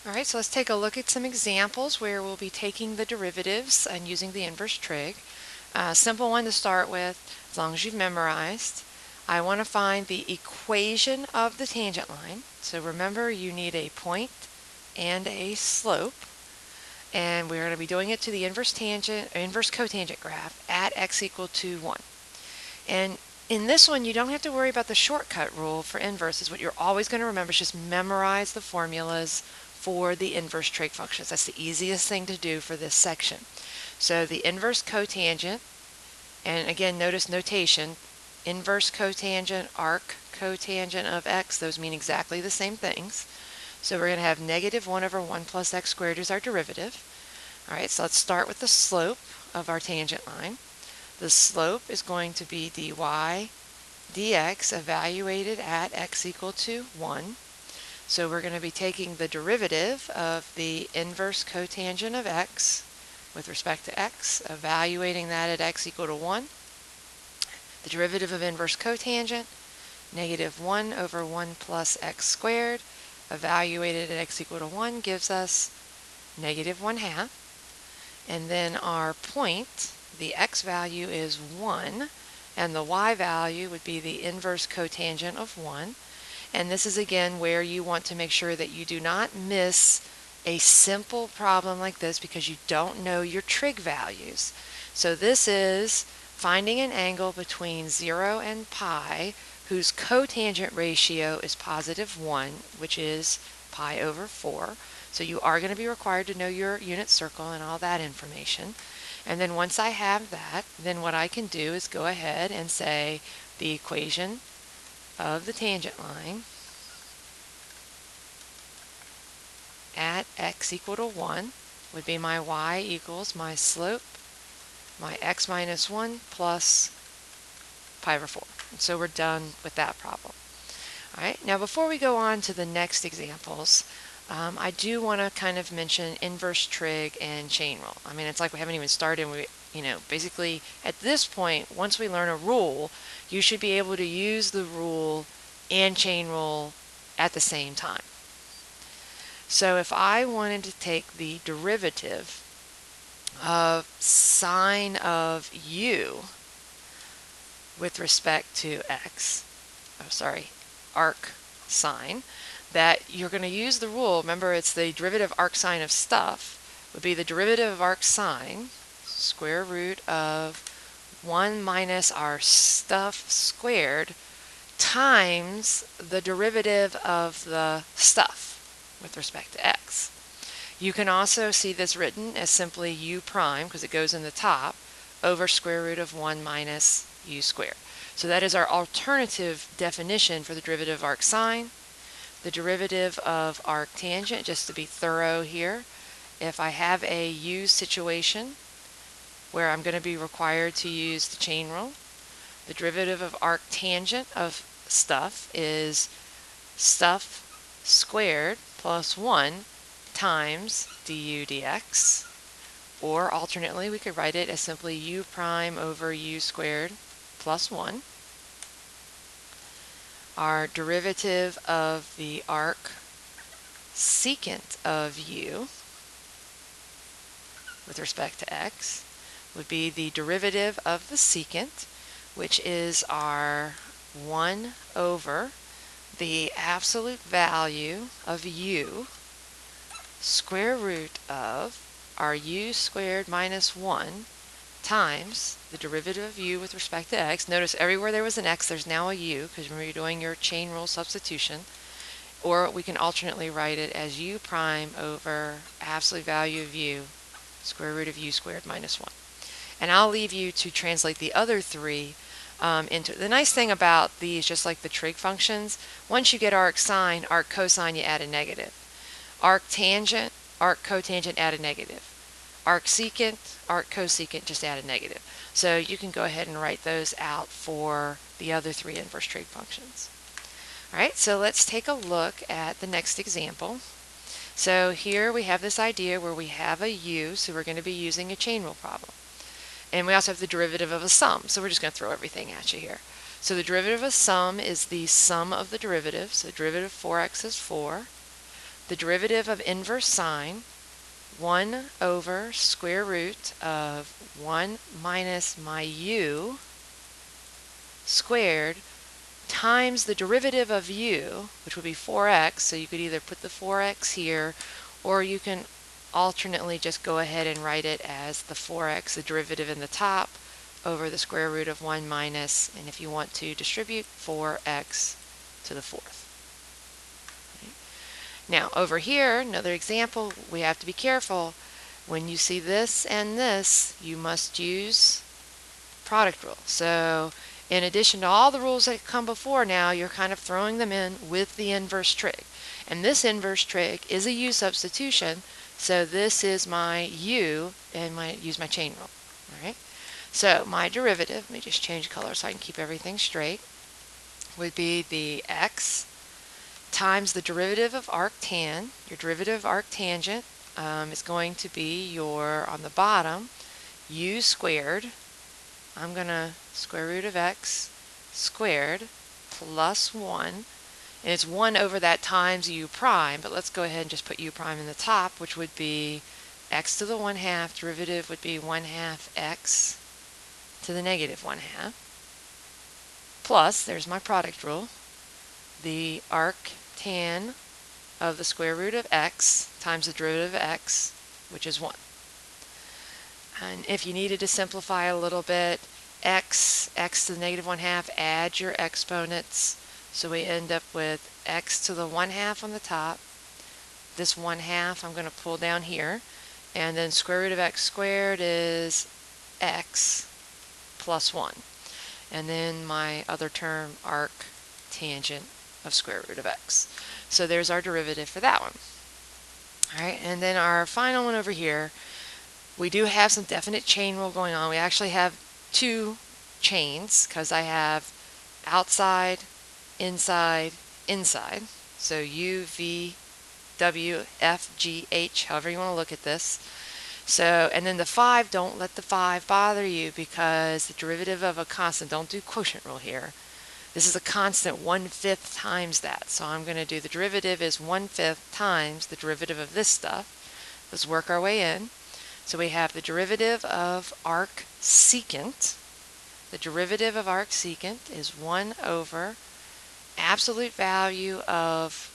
Alright, so let's take a look at some examples where we'll be taking the derivatives and using the inverse trig. Simple one to start with, as long as you've memorized. I want to find the equation of the tangent line. So remember, you need a point and a slope. And we're going to be doing it to the inverse cotangent graph at x equal to 1. And in this one, you don't have to worry about the shortcut rule for inverses. What you're always going to remember is just memorize the formulas for the inverse trig functions. That's the easiest thing to do for this section. So the inverse cotangent, and again, notice notation, inverse cotangent, arc cotangent of x, those mean exactly the same things. So we're going to have negative 1 over 1 plus x squared as our derivative. All right, so let's start with the slope of our tangent line. The slope is going to be dy dx evaluated at x equal to 1. So we're going to be taking the derivative of the inverse cotangent of x with respect to x, evaluating that at x equal to 1. The derivative of inverse cotangent, negative 1 over 1 plus x squared, evaluated at x equal to 1 gives us negative 1/2. And then our point, the x value is 1, and the y value would be the inverse cotangent of 1. And this is again where you want to make sure that you do not miss a simple problem like this because you don't know your trig values. So this is finding an angle between 0 and pi whose cotangent ratio is positive 1, which is pi over 4. So you are going to be required to know your unit circle and all that information. And then once I have that, then what I can do is go ahead and say the equation of the tangent line at x equal to 1 would be my y equals my slope, my x minus 1 plus pi over 4. And so we're done with that problem. All right, now before we go on to the next examples, I do want to kind of mention inverse trig and chain rule. I mean, it's like we haven't even started. Basically at this point, once we learn a rule, you should be able to use the rule and chain rule at the same time. So if I wanted to take the derivative of sine of u with respect to x, arc sine, that you're going to use the rule, remember it's the derivative arc sine of stuff, would be the derivative of arc sine, square root of 1 minus our stuff squared times the derivative of the stuff with respect to x. You can also see this written as simply u prime, because it goes in the top, over square root of 1 minus u squared. So that is our alternative definition for the derivative of arc sine. The derivative of arc tangent, just to be thorough here, if I have a u situation where I'm going to be required to use the chain rule, the derivative of arc tangent of stuff is stuff squared plus 1 times du dx, or alternately we could write it as simply u prime over u squared plus 1. Our derivative of the arc secant of u with respect to x would be the derivative of the secant, which is our 1 over the absolute value of u square root of our u squared minus 1 times the derivative of u with respect to x. Notice everywhere there was an x, there's now a u, because remember you're doing your chain rule substitution. Or we can alternately write it as u prime over absolute value of u square root of u squared minus 1. And I'll leave you to translate the other three into it. The nice thing about these, just like the trig functions, once you get arc sine, arc cosine, you add a negative. Arc tangent, arc cotangent, add a negative. Arc secant, arc cosecant, just add a negative. So you can go ahead and write those out for the other three inverse trig functions. All right, so let's take a look at the next example. So here we have this idea where we have a u, so we're going to be using a chain rule problem. And we also have the derivative of a sum, so we're just going to throw everything at you here. So the derivative of a sum is the sum of the derivatives. So the derivative of 4x is 4 the derivative of inverse sine, 1 over square root of 1 minus my u squared times the derivative of u, which would be 4x, so you could either put the 4x here, or you can alternately just go ahead and write it as the 4x, the derivative in the top, over the square root of 1 minus, and if you want to distribute, 4x to the fourth. Right. Now over here, another example, we have to be careful. When you see this and this, you must use product rule. So in addition to all the rules that come before now, you're kind of throwing them in with the inverse trig. And this inverse trig is a u substitution, so this is my u, and use my chain rule. All right. So my derivative, let me just change color so I can keep everything straight, would be the x times the derivative of arctan. Your derivative of arctangent is going to be your, on the bottom, u squared. I'm going to square root of x squared plus 1. And it's 1 over that times u prime, but let's go ahead and just put u prime in the top, which would be x to the 1/2. Derivative would be 1/2 x to the negative 1/2. Plus, there's my product rule, the arctan of the square root of x times the derivative of x, which is 1. And if you needed to simplify a little bit, x to the negative 1/2, add your exponents. So we end up with x to the 1/2 on the top. This 1/2 I'm going to pull down here. And then square root of x squared is x plus 1. And then my other term, arctangent of square root of x. So there's our derivative for that one. All right, and then our final one over here, we do have some definite chain rule going on. We actually have two chains because I have outside, inside, inside. So U, V, W, F, G, H, however you want to look at this. So, and then the 5, don't let the 5 bother you because the derivative of a constant, don't do quotient rule here. This is a constant 1/5 times that. So I'm going to do the derivative is 1/5 times the derivative of this stuff. Let's work our way in. So we have the derivative of arcsecant. The derivative of arcsecant is 1 over absolute value of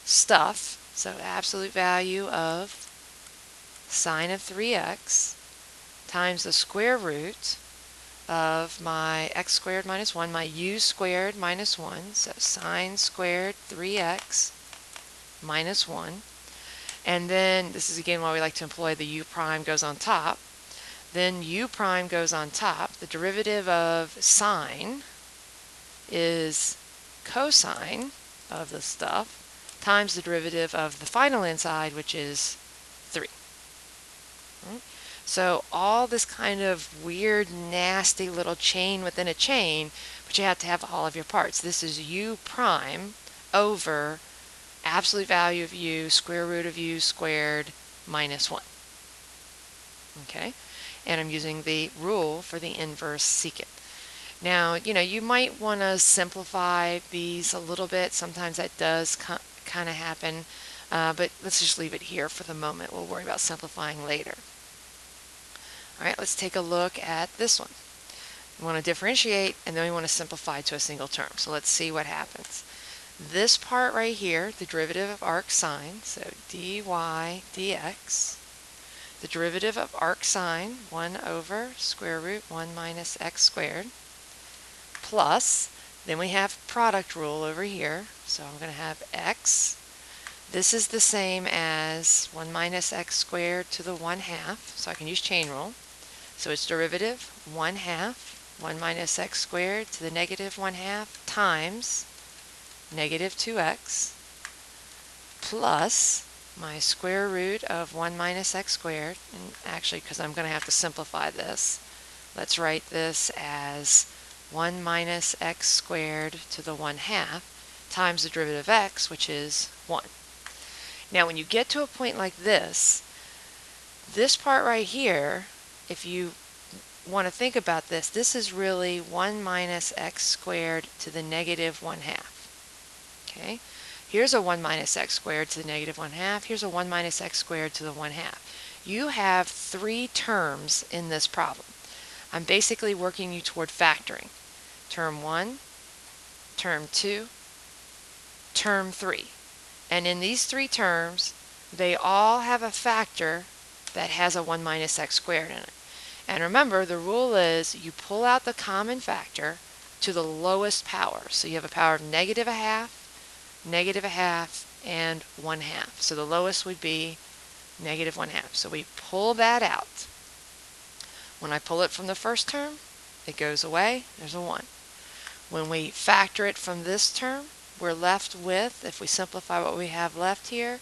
stuff. So absolute value of sine of 3x times the square root of my x squared minus 1, my u squared minus 1. So sine squared 3x minus 1. And then, this is again why we like to employ the u prime goes on top. Then u prime goes on top. The derivative of sine is cosine of the stuff times the derivative of the final inside, which is 3. Right? So all this kind of weird, nasty little chain within a chain, but you have to have all of your parts. This is u prime over absolute value of u, square root of u squared minus 1. Okay, and I'm using the rule for the inverse secant. Now, you might want to simplify these a little bit. Sometimes that does kind of happen, but let's just leave it here for the moment. We'll worry about simplifying later. All right, let's take a look at this one. We want to differentiate, and then we want to simplify to a single term. So let's see what happens. This part right here, the derivative of arcsine, so dy dx, the derivative of arcsine, 1 over square root 1 minus x squared, plus, then we have product rule over here, so I'm going to have x. This is the same as 1 minus x squared to the 1/2, so I can use chain rule. So its derivative, 1/2, 1 minus x squared to the negative 1/2 times negative 2x plus my square root of 1 minus x squared. And actually, because I'm going to have to simplify this, let's write this as 1 minus x squared to the 1/2 times the derivative of x, which is 1. Now, when you get to a point like this part right here, if you want to think about this, this is really 1 minus x squared to the negative 1/2. Okay, Here's a 1 minus x squared to the negative 1/2. Here's a 1 minus x squared to the 1/2. You have 3 terms in this problem. I'm basically working you toward factoring. Term 1, term 2, term 3. And in these 3 terms, they all have a factor that has a 1 minus x squared in it. And remember, the rule is you pull out the common factor to the lowest power. So you have a power of negative 1/2, negative 1/2, and 1/2. So the lowest would be negative 1/2. So we pull that out. When I pull it from the first term, it goes away. There's a 1. When we factor it from this term, we're left with, if we simplify what we have left here,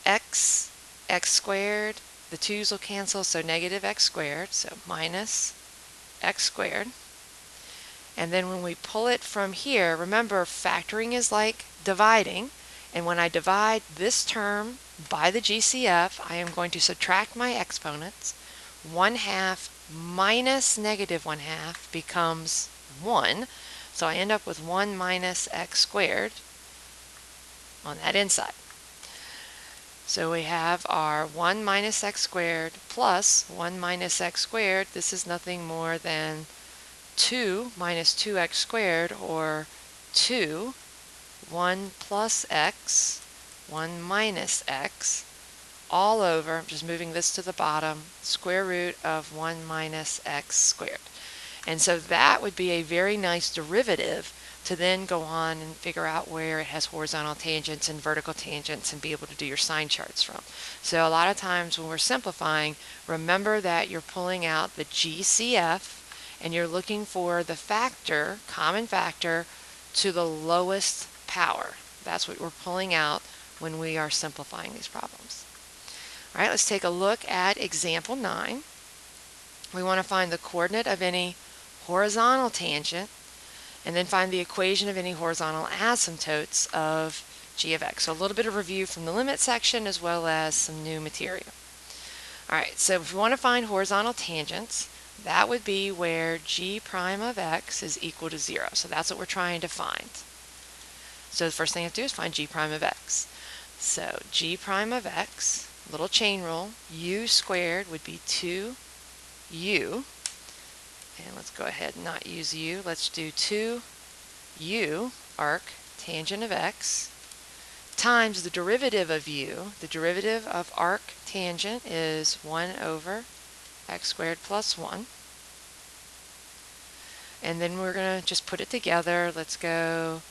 x squared. The 2's will cancel, so negative x squared, so minus x squared. And then when we pull it from here, remember factoring is like dividing, and when I divide this term by the GCF, I am going to subtract my exponents. 1/2 minus negative 1/2 becomes 1, so I end up with 1 minus x squared on that inside. So we have our 1 minus x squared plus 1 minus x squared. This is nothing more than 2 minus 2x squared, or 2, 1 plus x, 1 minus x, all over, I'm just moving this to the bottom, square root of 1 minus x squared. And so that would be a very nice derivative to then go on and figure out where it has horizontal tangents and vertical tangents and be able to do your sign charts from. So a lot of times when we're simplifying, remember that you're pulling out the GCF and you're looking for the factor, common factor, to the lowest power. That's what we're pulling out when we are simplifying these problems. All right, let's take a look at example 9. We want to find the coordinate of any horizontal tangent and then find the equation of any horizontal asymptotes of g of x. So a little bit of review from the limit section as well as some new material. All right, so if we want to find horizontal tangents, that would be where g prime of x is equal to 0. So that's what we're trying to find. So the first thing I have to do is find g prime of x. So g prime of x, little chain rule, u squared would be 2u. And let's go ahead and not use u. Let's do 2u arc tangent of x times the derivative of u. The derivative of arc tangent is 1 over x squared plus 1. And then we're going to just put it together. Let's go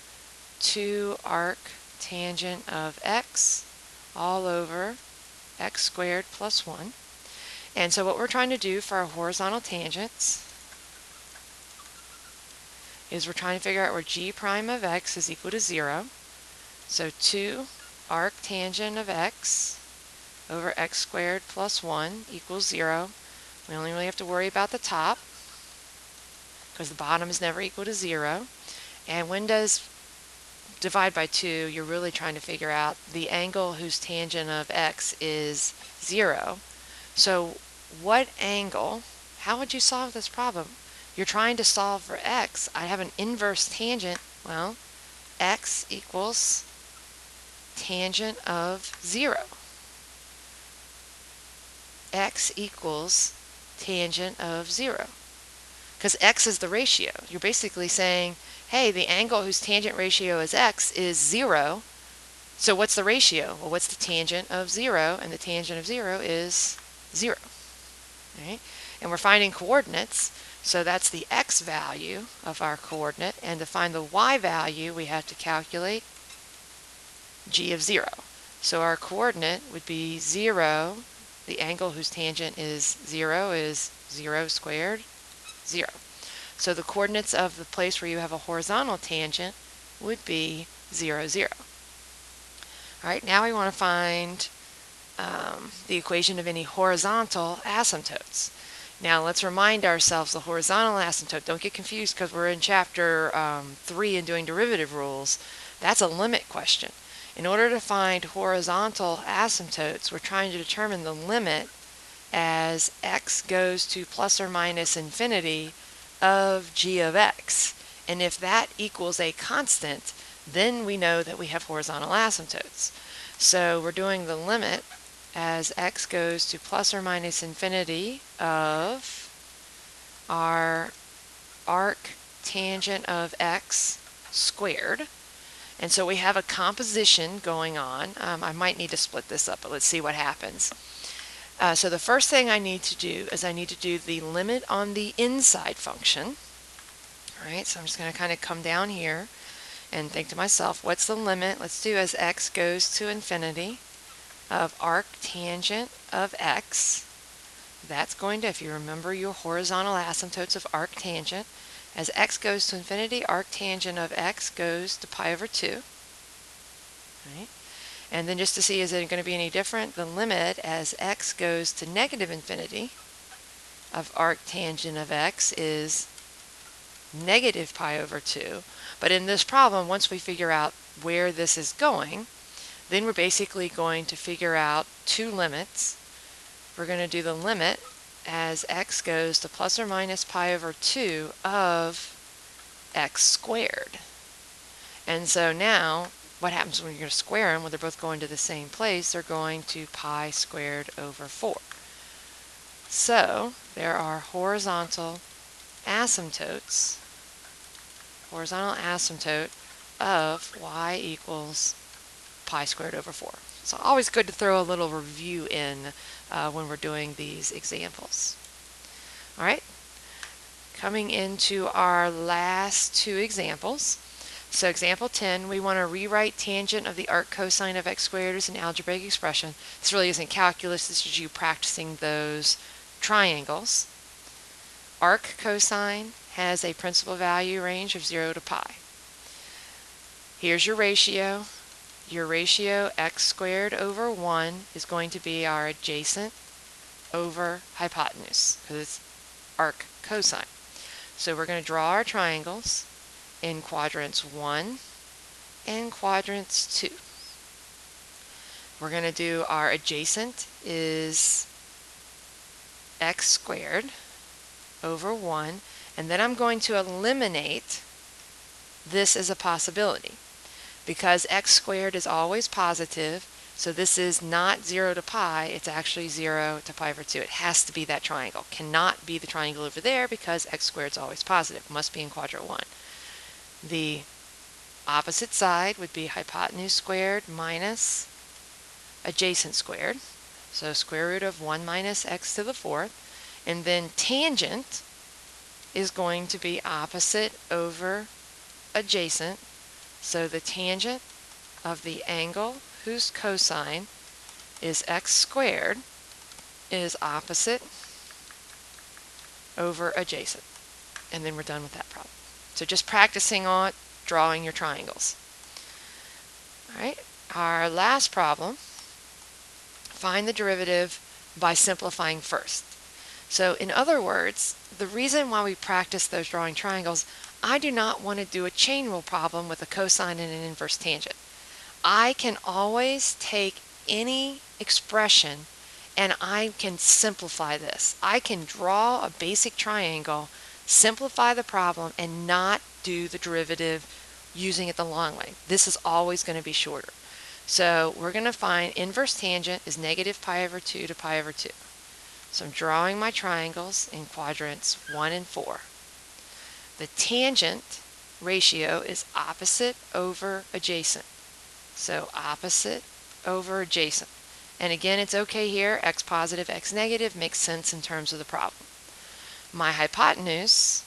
2 arc tangent of x all over x squared plus 1. And so what we're trying to do for our horizontal tangents is we're trying to figure out where g prime of x is equal to 0. So 2 arc tangent of x over x squared plus 1 equals 0. We only really have to worry about the top because the bottom is never equal to 0. And when does divide by 2, you're really trying to figure out the angle whose tangent of x is 0. So what angle, how would you solve this problem? You're trying to solve for x. I have an inverse tangent. Well, x equals tangent of 0. X equals tangent of 0. Because x is the ratio. You're basically saying, hey, the angle whose tangent ratio is x is 0. So what's the ratio? Well, what's the tangent of 0? And the tangent of 0 is 0. Right? And we're finding coordinates. So that's the x value of our coordinate. And to find the y value, we have to calculate g of 0. So our coordinate would be 0. The angle whose tangent is 0 is 0 squared, 0. So the coordinates of the place where you have a horizontal tangent would be 0, 0. All right, now we want to find the equation of any horizontal asymptotes. Now let's remind ourselves the horizontal asymptote. Don't get confused because we're in chapter 3 and doing derivative rules. That's a limit question. In order to find horizontal asymptotes, we're trying to determine the limit as x goes to plus or minus infinity of g of x. And if that equals a constant, then we know that we have horizontal asymptotes. So we're doing the limit as x goes to plus or minus infinity of our arc tangent of x squared. And so we have a composition going on. I might need to split this up, but let's see what happens. So the first thing I need to do is I need to do the limit on the inside function. All right, so I'm just going to kind of come down here and think to myself, what's the limit? Let's do as x goes to infinity of arc tangent of x. That's going to, if you remember your horizontal asymptotes of arc tangent, as x goes to infinity, arc tangent of x goes to pi over 2. Right? And then just to see, is it going to be any different? The limit as x goes to negative infinity of arc tangent of x is negative pi over 2. But in this problem, once we figure out where this is going, then we're basically going to figure out two limits. We're going to do the limit as x goes to plus or minus pi over 2 of x squared. And so now, what happens when you're going to square them? Well, they're both going to the same place. They're going to pi squared over 4. So there are horizontal asymptote of y equals pi squared over 4. So always good to throw a little review in when we're doing these examples. All right, coming into our last two examples. So example 10, we want to rewrite tangent of the arc cosine of x squared as an algebraic expression. This really isn't calculus, this is you practicing those triangles. Arc cosine has a principal value range of 0 to pi. Here's your ratio. Your ratio x squared over 1 is going to be our adjacent over hypotenuse, because it's arc cosine. So we're going to draw our triangles in quadrants 1 and quadrants 2. We're going to do our adjacent is x squared over 1, and then I'm going to eliminate this as a possibility because x squared is always positive, so this is not 0 to pi, it's actually 0 to pi over 2. It has to be that triangle. Cannot be the triangle over there because x squared is always positive. Must be in quadrant 1. The opposite side would be hypotenuse squared minus adjacent squared. So square root of 1 minus x to the 4th. And then tangent is going to be opposite over adjacent. So the tangent of the angle whose cosine is x squared is opposite over adjacent. And then we're done with that problem. So just practicing on drawing your triangles. All right, our last problem, find the derivative by simplifying first. So in other words, the reason why we practice those drawing triangles, I do not want to do a chain rule problem with a cosine and an inverse tangent. I can always take any expression and I can simplify this. I can draw a basic triangle, simplify the problem, and not do the derivative using it the long way. This is always going to be shorter. So we're going to find inverse tangent is negative pi over 2 to pi over 2. So I'm drawing my triangles in quadrants 1 and 4. The tangent ratio is opposite over adjacent. So opposite over adjacent. And again, it's okay here, x positive, x negative, makes sense in terms of the problem. My hypotenuse,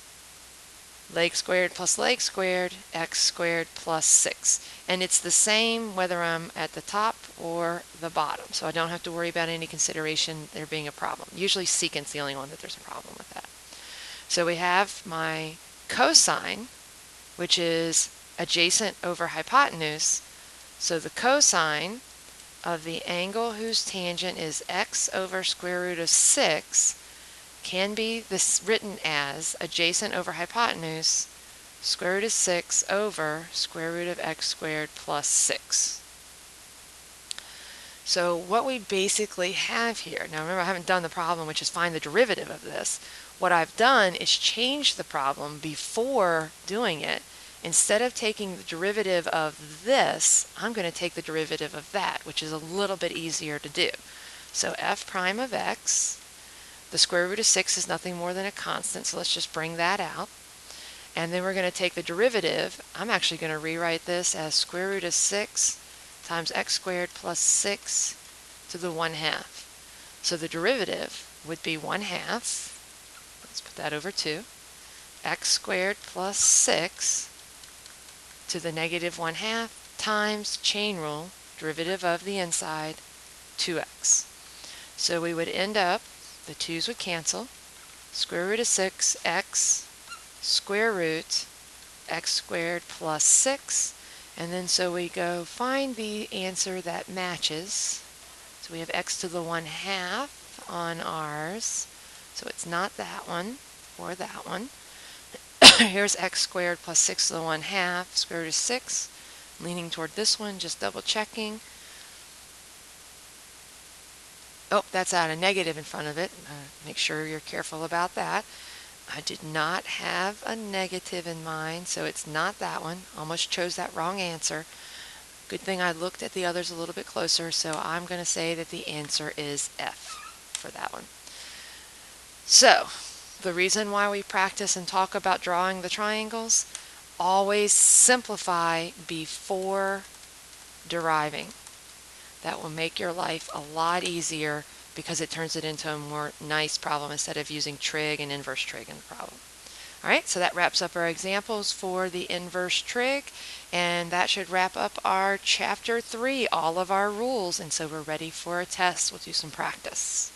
leg squared plus leg squared, x squared plus 6. And it's the same whether I'm at the top or the bottom. So I don't have to worry about any consideration there being a problem. Usually secant's the only one that there's a problem with that. So we have my cosine, which is adjacent over hypotenuse. So the cosine of the angle whose tangent is x over square root of 6 can be this written as adjacent over hypotenuse square root of 6 over square root of x squared plus 6. So what we basically have here, now remember I haven't done the problem, which is find the derivative of this. What I've done is change the problem before doing it Instead of taking the derivative of this, I'm going to take the derivative of that, which is a little bit easier to do. So f prime of x, the square root of 6 is nothing more than a constant, so let's just bring that out. And then we're going to take the derivative. I'm actually going to rewrite this as square root of 6 times x squared plus 6 to the 1/2. So the derivative would be 1/2. Let's put that over 2. X squared plus 6 to the negative 1/2 times chain rule, derivative of the inside, 2x. So we would end up, the 2's would cancel, square root of 6, x, square root, x squared plus 6, and then so we go find the answer that matches. So we have x to the 1/2 on ours, so it's not that one or that one. Here's x squared plus 6 to the 1/2, square root of 6, leaning toward this one, just double checking. Oh, that's out a negative in front of it. Make sure you're careful about that. I did not have a negative in mind, so it's not that one. Almost chose that wrong answer. Good thing I looked at the others a little bit closer, so I'm going to say that the answer is F for that one. So, the reason why we practice and talk about drawing the triangles, always simplify before deriving. That will make your life a lot easier because it turns it into a more nice problem instead of using trig and inverse trig in the problem. All right, so that wraps up our examples for the inverse trig, and that should wrap up our chapter 3, all of our rules, and so we're ready for a test. We'll do some practice.